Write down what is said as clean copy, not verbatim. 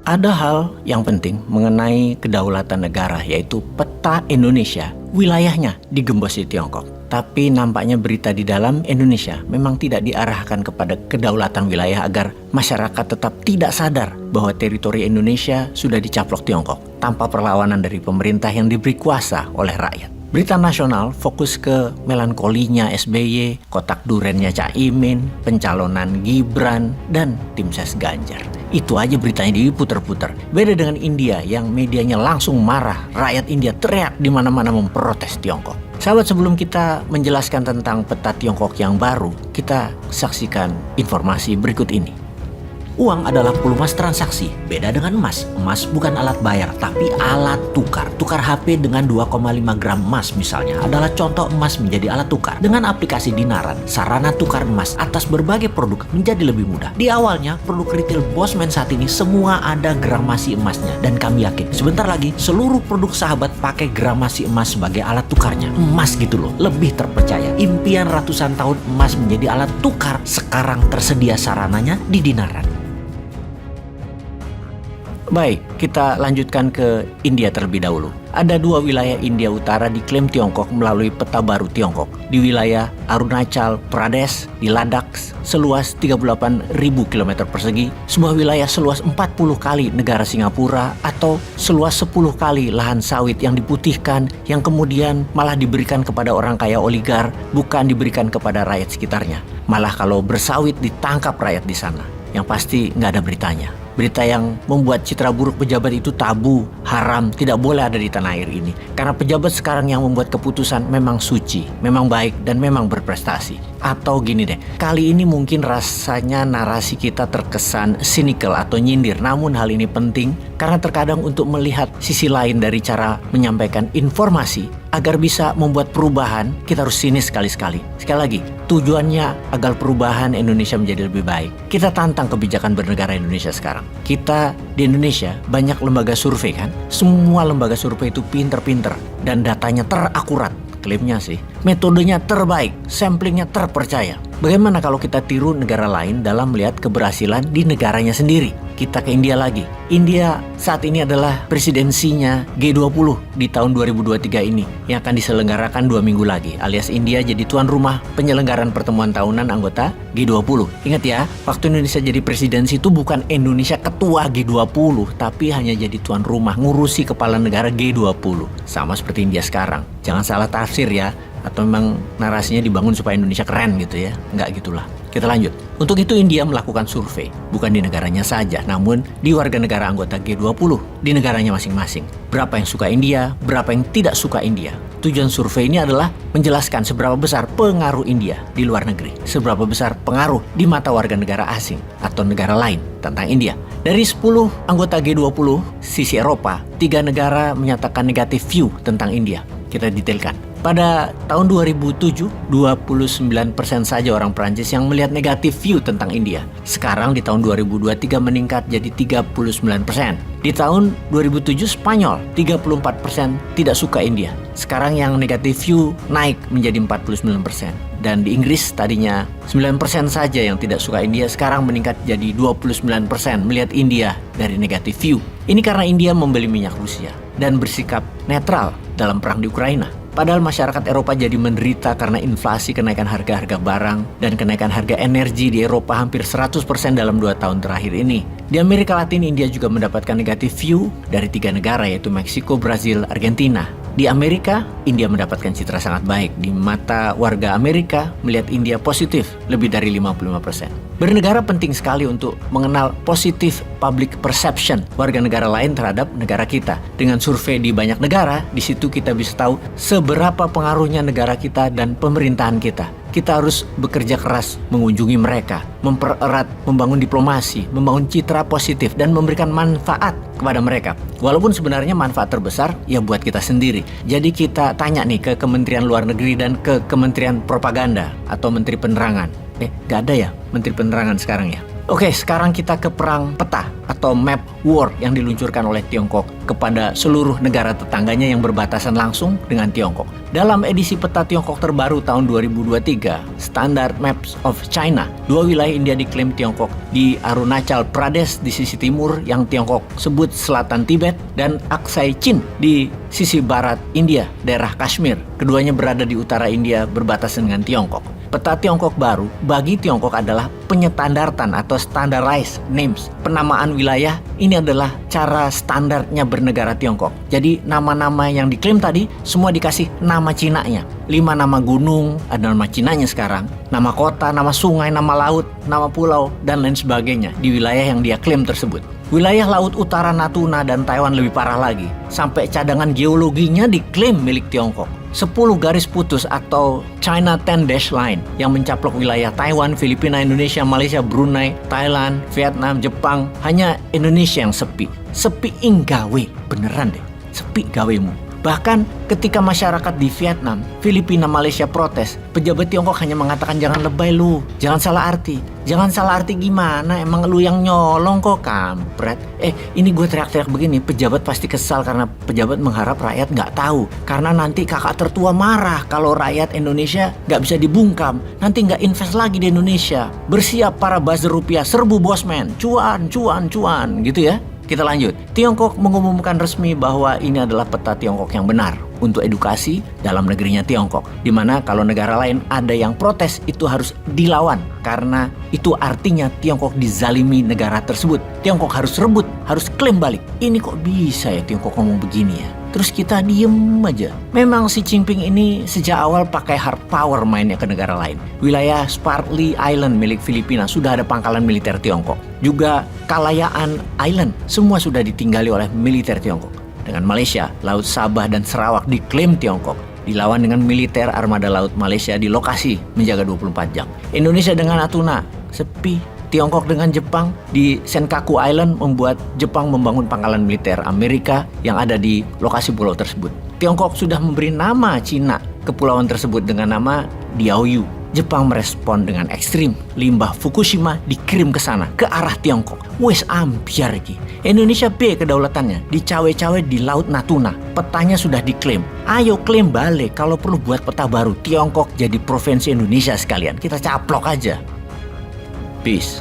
Ada hal yang penting mengenai kedaulatan negara, yaitu peta Indonesia, wilayahnya digembos di Tiongkok. Tapi nampaknya berita di dalam Indonesia memang tidak diarahkan kepada kedaulatan wilayah agar masyarakat tetap tidak sadar bahwa teritori Indonesia sudah dicaplok Tiongkok tanpa perlawanan dari pemerintah yang diberi kuasa oleh rakyat. Berita nasional fokus ke melankolinya SBY, kotak durennya Caimin, pencalonan Gibran, dan tim ses Ganjar. Itu aja beritanya diputer-puter. Beda dengan India yang medianya langsung marah, rakyat India teriak di mana-mana memprotes Tiongkok. Sahabat, sebelum kita menjelaskan tentang peta Tiongkok yang baru, kita saksikan informasi berikut ini. Uang adalah pelumas transaksi, beda dengan emas. Emas bukan alat bayar, tapi alat tukar. Tukar HP dengan 2,5 gram emas misalnya adalah contoh emas menjadi alat tukar. Dengan aplikasi Dinaran, sarana tukar emas atas berbagai produk menjadi lebih mudah. Di awalnya, produk retail Bosman saat ini semua ada gramasi emasnya. Dan kami yakin, sebentar lagi seluruh produk sahabat pakai gramasi emas sebagai alat tukarnya. Emas gitu loh, lebih terpercaya. Impian ratusan tahun emas menjadi alat tukar, sekarang tersedia sarananya di Dinaran. Baik, kita lanjutkan ke India terlebih dahulu. Ada dua wilayah India Utara diklaim Tiongkok melalui peta baru Tiongkok. Di wilayah Arunachal Pradesh, di Ladakh, seluas 38.000 km persegi, sebuah wilayah seluas 40 kali negara Singapura, atau seluas 10 kali lahan sawit yang diputihkan, yang kemudian malah diberikan kepada orang kaya oligar, bukan diberikan kepada rakyat sekitarnya. Malah kalau bersawit ditangkap rakyat di sana. Yang pasti nggak ada beritanya. Berita yang membuat citra buruk pejabat itu tabu, haram, tidak boleh ada di tanah air ini. Karena pejabat sekarang yang membuat keputusan memang suci, memang baik, dan memang berprestasi. Atau gini deh, kali ini mungkin rasanya narasi kita terkesan cynical atau nyindir. Namun hal ini penting karena terkadang untuk melihat sisi lain dari cara menyampaikan informasi, agar bisa membuat perubahan, kita harus sinis sekali-sekali. Sekali lagi, tujuannya agar perubahan Indonesia menjadi lebih baik. Kita tantang kebijakan bernegara Indonesia sekarang. Kita di Indonesia banyak lembaga survei kan. Semua lembaga survei itu pinter-pinter dan datanya terakurat. Klaimnya sih, metodenya terbaik, samplingnya terpercaya. Bagaimana kalau kita tiru negara lain dalam melihat keberhasilan di negaranya sendiri? Kita ke India lagi. India saat ini adalah presidensinya G20 di tahun 2023 ini yang akan diselenggarakan 2 minggu lagi, alias India jadi tuan rumah penyelenggaraan pertemuan tahunan anggota G20. Ingat ya, waktu Indonesia jadi presidensi itu bukan Indonesia ketua G20, tapi hanya jadi tuan rumah ngurusi kepala negara G20. Sama seperti India sekarang. Jangan salah tafsir ya, atau memang narasinya dibangun supaya Indonesia keren gitu ya. Enggak gitulah. Kita lanjut. Untuk itu India melakukan survei, bukan di negaranya saja, namun di warga negara anggota G20, di negaranya masing-masing. Berapa yang suka India, berapa yang tidak suka India. Tujuan survei ini adalah menjelaskan seberapa besar pengaruh India di luar negeri, seberapa besar pengaruh di mata warga negara asing atau negara lain tentang India. Dari 10 anggota G20 sisi Eropa, 3 negara menyatakan negatif view tentang India. Kita detailkan. Pada tahun 2007, 29% saja orang Prancis yang melihat negatif view tentang India. Sekarang di tahun 2023 meningkat jadi 39%. Di tahun 2007 Spanyol, 34% tidak suka India. Sekarang yang negatif view naik menjadi 49%. Dan di Inggris tadinya 9% saja yang tidak suka India, sekarang meningkat jadi 29% melihat India dari negatif view. Ini karena India membeli minyak Rusia dan bersikap netral dalam perang di Ukraina. Padahal masyarakat Eropa jadi menderita karena inflasi, kenaikan harga-harga barang, dan kenaikan harga energi di Eropa hampir 100% dalam 2 tahun terakhir ini. Di Amerika Latin, India juga mendapatkan negatif view dari 3 negara, yaitu Meksiko, Brazil, Argentina. Di Amerika, India mendapatkan citra sangat baik. Di mata warga Amerika, melihat India positif lebih dari 55%. Bernegara penting sekali untuk mengenal positif public perception warga negara lain terhadap negara kita. Dengan survei di banyak negara, di situ kita bisa tahu seberapa pengaruhnya negara kita dan pemerintahan kita. Kita harus bekerja keras mengunjungi mereka, mempererat, membangun diplomasi, membangun citra positif, dan memberikan manfaat kepada mereka. Walaupun sebenarnya manfaat terbesar ya buat kita sendiri. Jadi kita tanya nih ke Kementerian Luar Negeri dan ke Kementerian Propaganda atau Menteri Penerangan. Gak ada ya Menteri Penerangan sekarang ya? Oke, sekarang kita ke perang peta atau map war yang diluncurkan oleh Tiongkok kepada seluruh negara tetangganya yang berbatasan langsung dengan Tiongkok. Dalam edisi peta Tiongkok terbaru tahun 2023, Standard Maps of China, dua wilayah India diklaim Tiongkok di Arunachal Pradesh di sisi timur yang Tiongkok sebut selatan Tibet dan Aksai Chin di sisi barat India, daerah Kashmir. Keduanya berada di utara India berbatasan dengan Tiongkok. Peta Tiongkok baru bagi Tiongkok adalah penyetandartan atau standardized names. Penamaan wilayah ini adalah cara standarnya bernegara Tiongkok. Jadi nama-nama yang diklaim tadi semua dikasih nama Cinanya. 5 nama gunung ada nama Cinanya sekarang. Nama kota, nama sungai, nama laut, nama pulau, dan lain sebagainya di wilayah yang dia klaim tersebut. Wilayah Laut Utara Natuna dan Taiwan lebih parah lagi. Sampai cadangan geologinya diklaim milik Tiongkok. 10 garis putus atau China 10 Dash Line yang mencaplok wilayah Taiwan, Filipina, Indonesia, Malaysia, Brunei, Thailand, Vietnam, Jepang. Hanya Indonesia yang sepi. Sepi gawe, beneran deh. Sepi gawemu. Bahkan ketika masyarakat di Vietnam, Filipina, Malaysia protes, pejabat Tiongkok hanya mengatakan jangan lebay lu, jangan salah arti. Jangan salah arti gimana? Emang lu yang nyolong kok, kampret. Ini gue teriak-teriak begini, pejabat pasti kesal karena pejabat mengharap rakyat nggak tahu. Karena nanti kakak tertua marah kalau rakyat Indonesia nggak bisa dibungkam. Nanti nggak invest lagi di Indonesia. Bersiap para buzzer rupiah, serbu bosman, cuan, cuan, cuan, gitu ya. Kita lanjut. Tiongkok mengumumkan resmi bahwa ini adalah peta Tiongkok yang benar untuk edukasi dalam negerinya Tiongkok. Dimana kalau negara lain ada yang protes itu harus dilawan karena itu artinya Tiongkok dizalimi negara tersebut. Tiongkok harus rebut, harus klaim balik. Ini kok bisa ya Tiongkok ngomong begini ya? Terus kita diem aja. Memang Xi Jinping ini sejak awal pakai hard power mainnya ke negara lain. Wilayah Spratly Island milik Filipina sudah ada pangkalan militer Tiongkok. Juga Kalayaan Island semua sudah ditinggali oleh militer Tiongkok. Dengan Malaysia, Laut Sabah dan Sarawak diklaim Tiongkok. Dilawan dengan militer armada laut Malaysia di lokasi menjaga 24 jam. Indonesia dengan Natuna sepi. Tiongkok dengan Jepang di Senkaku Island membuat Jepang membangun pangkalan militer Amerika yang ada di lokasi pulau tersebut. Tiongkok sudah memberi nama Cina kepulauan tersebut dengan nama Diaoyu. Jepang merespon dengan ekstrim. Limbah Fukushima dikirim ke sana, ke arah Tiongkok. Wes ambiar iki. Indonesia B kedaulatannya dicawe-cawe di Laut Natuna. Petanya sudah diklaim. Ayo klaim balik, kalau perlu buat peta baru. Tiongkok jadi provinsi Indonesia sekalian. Kita caplok aja. Peace.